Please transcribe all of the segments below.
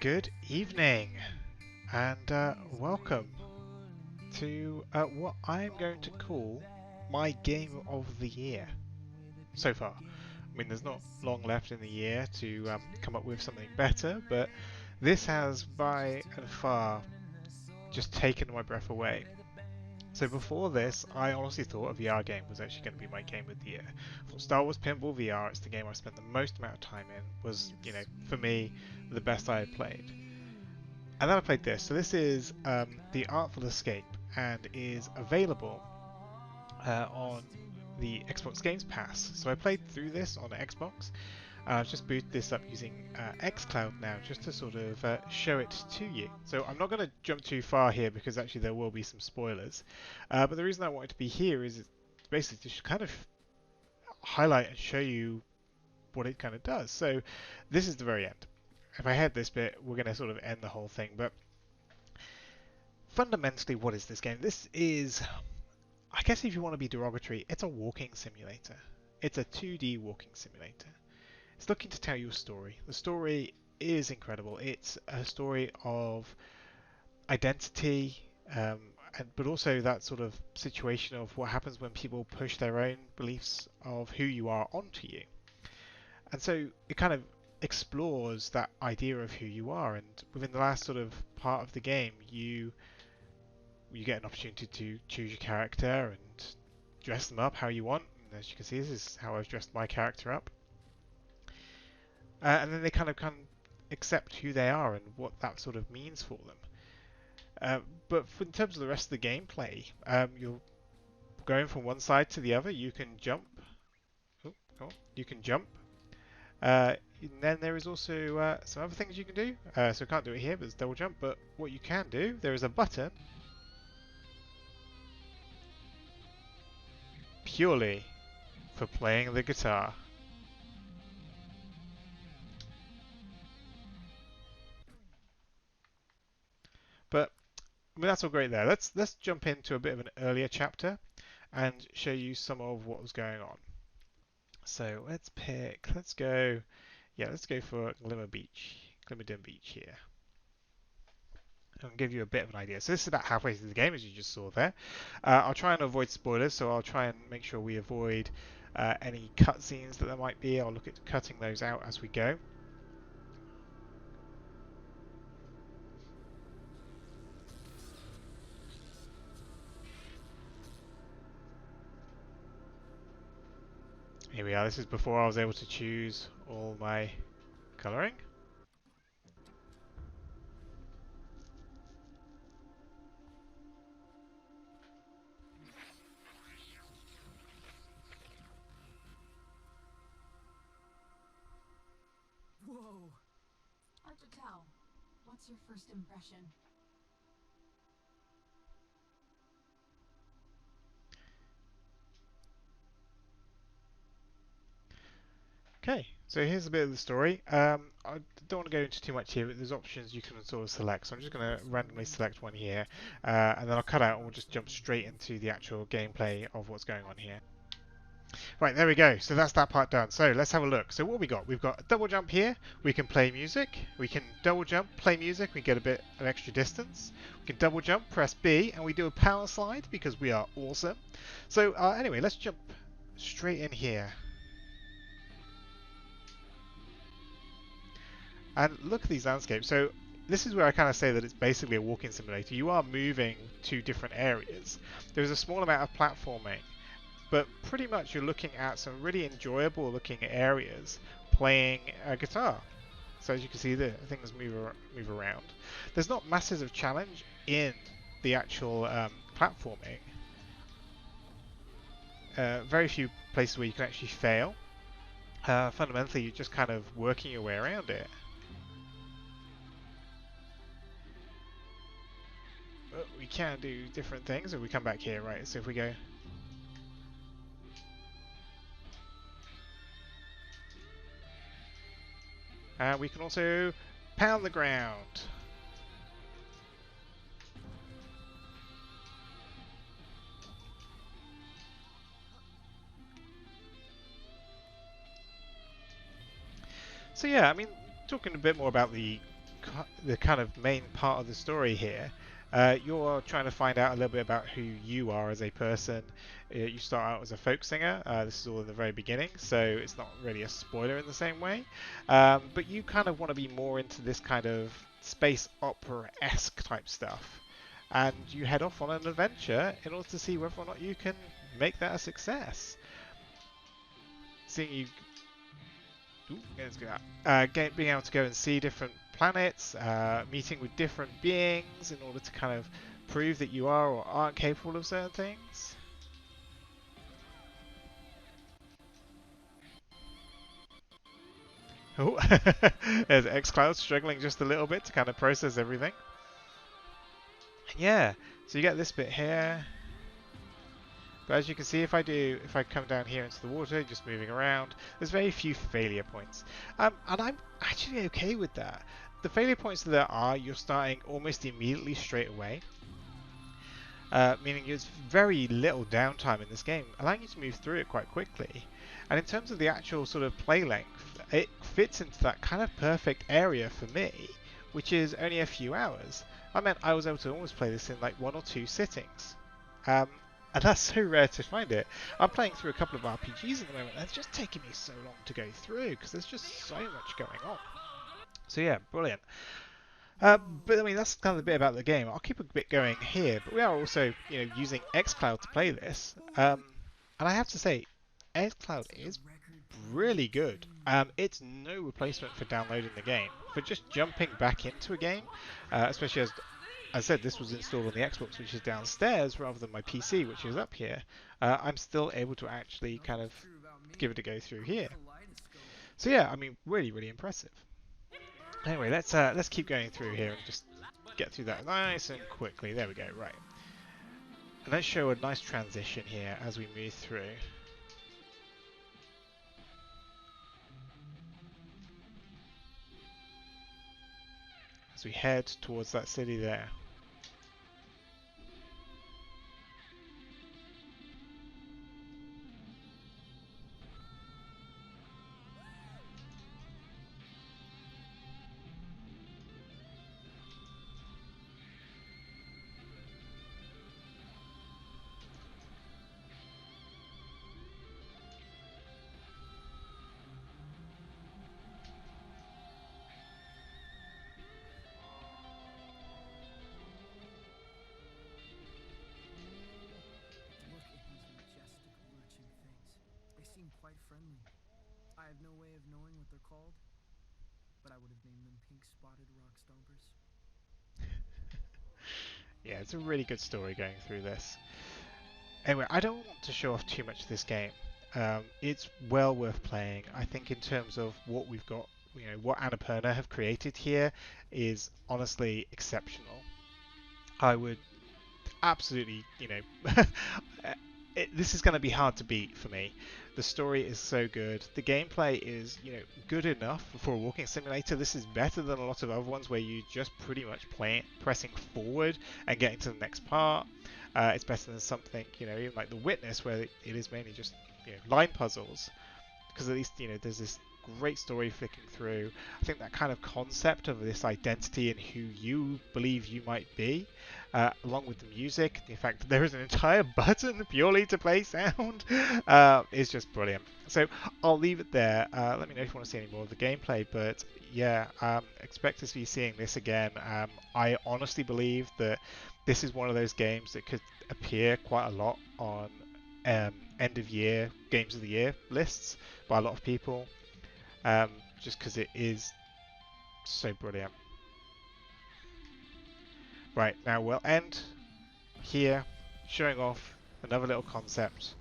Good evening, and welcome to what I'm going to call my game of the year so far. I mean, there's not long left in the year to come up with something better, but this has by and far just taken my breath away. So before this, I honestly thought a VR game was actually going to be my game of the year. For Star Wars Pinball VR, it's the game I spent the most amount of time in. Was, for me, the best I had played. And then I played this. So this is the Artful Escape, and is available on the Xbox Games Pass. So I played through this on Xbox. I've just booted this up using xCloud now, just to sort of show it to you. So I'm not going to jump too far here because actually there will be some spoilers. But the reason I wanted to be here is basically to kind of highlight and show you what it kind of does. So this is the very end. If I head this bit, we're going to sort of end the whole thing. But fundamentally, what is this game? This is, I guess if you want to be derogatory, it's a walking simulator. It's a 2D walking simulator. It's looking to tell you a story. The story is incredible. It's a story of identity, but also that sort of situation of what happens when people push their own beliefs of who you are onto you. And so it kind of explores that idea of who you are, and within the last sort of part of the game, you get an opportunity to choose your character and dress them up how you want. And as you can see, this is how I've dressed my character up. And then they kind of accept who they are and what that sort of means for them. But in terms of the rest of the gameplay, you're going from one side to the other. You can jump. Oh, come on. You can jump. And then there is also some other things you can do. So I can't do it here, but it's double jump. But what you can do, there is a button purely for playing the guitar. But I mean, that's all great there. Let's jump into a bit of an earlier chapter and show you some of what was going on. So let's go for Glimmerden Beach here. I'll give you a bit of an idea. So this is about halfway through the game, as you just saw there. I'll try and avoid spoilers, so I'll try and make sure we avoid any cutscenes that there might be. I'll look at cutting those out as we go. Here we are. This is before I was able to choose all my colouring. Whoa! Hard to tell. What's your first impression? Okay, so here's a bit of the story. I don't want to go into too much here, but there's options you can sort of select. So I'm just going to randomly select one here, and then I'll cut out and we'll just jump straight into the actual gameplay of what's going on here. Right, there we go. So that's that part done. So let's have a look. So what we got? We've got a double jump here. We can play music. We can double jump, play music. We get a bit of extra distance. We can double jump, press B, and we do a power slide because we are awesome. So anyway, let's jump straight in here. And look at these landscapes. So this is where I kind of say that it's basically a walking simulator. You are moving to different areas. There's a small amount of platforming, but pretty much you're looking at some really enjoyable looking areas playing a guitar. So as you can see, the things move around. There's not masses of challenge in the actual platforming. Very few places where you can actually fail. Fundamentally, you're just kind of working your way around it. But we can do different things, and we come back here, right? So if we go, and we can also pound the ground. So yeah, I mean, talking a bit more about the the kind of main part of the story here. You're trying to find out a little bit about who you are as a person. You start out as a folk singer. This is all in the very beginning, so it's not really a spoiler in the same way. But you kind of want to be more into this kind of space opera-esque type stuff. And you head off on an adventure in order to see whether or not you can make that a success. Seeing you let's go being able to go and see different planets, meeting with different beings in order to kind of prove that you are or aren't capable of certain things. Oh, there's xCloud struggling just a little bit to kind of process everything. Yeah, so you get this bit here. But as you can see, if I come down here into the water, just moving around, there's very few failure points. And I'm actually okay with that. The failure points that there are, you're starting almost immediately straight away. Meaning there's very little downtime in this game, allowing you to move through it quite quickly. And in terms of the actual sort of play length, it fits into that kind of perfect area for me, which is only a few hours. I meant I was able to almost play this in like 1 or 2 sittings. And that's so rare to find it. I'm playing through a couple of RPGs at the moment, and it's just taking me so long to go through because there's just so much going on. So yeah, brilliant. But I mean, that's kind of the bit about the game. I'll keep a bit going here, but we are also, using xCloud to play this. And I have to say, xCloud is really good. It's no replacement for downloading the game. For just jumping back into a game, especially as I said, this was installed on the Xbox, which is downstairs, rather than my PC, which is up here. I'm still able to actually kind of give it a go through here. So yeah, I mean, really, really impressive. Anyway, let's keep going through here and just get through that nice and quickly. There we go, right. And let's show a nice transition here as we move through. As we head towards that city there. Quite friendly. I have no way of knowing what they're called, but I would have named them pink-spotted rock stompers. Yeah, it's a really good story going through this. Anyway, I don't want to show off too much of this game. It's well worth playing. I think in terms of what we've got, what Annapurna have created here is honestly exceptional. I would absolutely, this is going to be hard to beat for me. The story is so good. The gameplay is, good enough for a walking simulator. This is better than a lot of other ones where you just pretty much pressing forward and getting to the next part. It's better than something, even like The Witness, where it is mainly just, line puzzles. Because at least, there's this great story flicking through. I think that kind of concept of this identity and who you believe you might be, along with the music, the fact that there is an entire button purely to play sound, is just brilliant. So I'll leave it there. Let me know if you want to see any more of the gameplay, but yeah, expect to be seeing this again. I honestly believe that this is one of those games that could appear quite a lot on end of year games of the year lists by a lot of people, just because it is so brilliant. Right, now we'll end here showing off another little concept,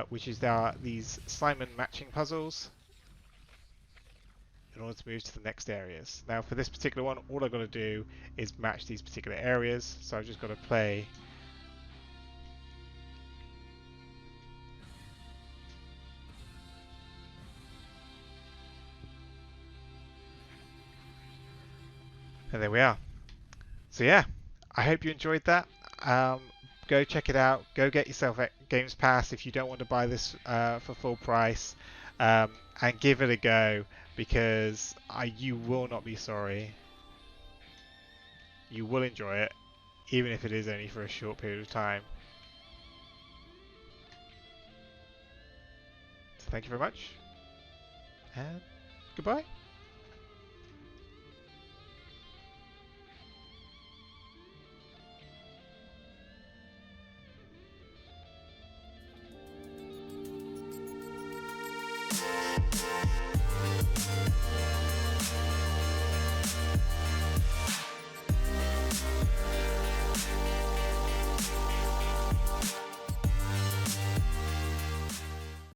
which is there are these Simon matching puzzles in order to move to the next areas. Now for this particular one, all I've got to do is match these particular areas, so I've just got to play and there we are. So yeah, I hope you enjoyed that. Go check it out. Go get yourself a Games Pass if you don't want to buy this for full price, and give it a go because you will not be sorry. you will enjoy it, even if it is only for a short period of time. So thank you very much, and goodbye.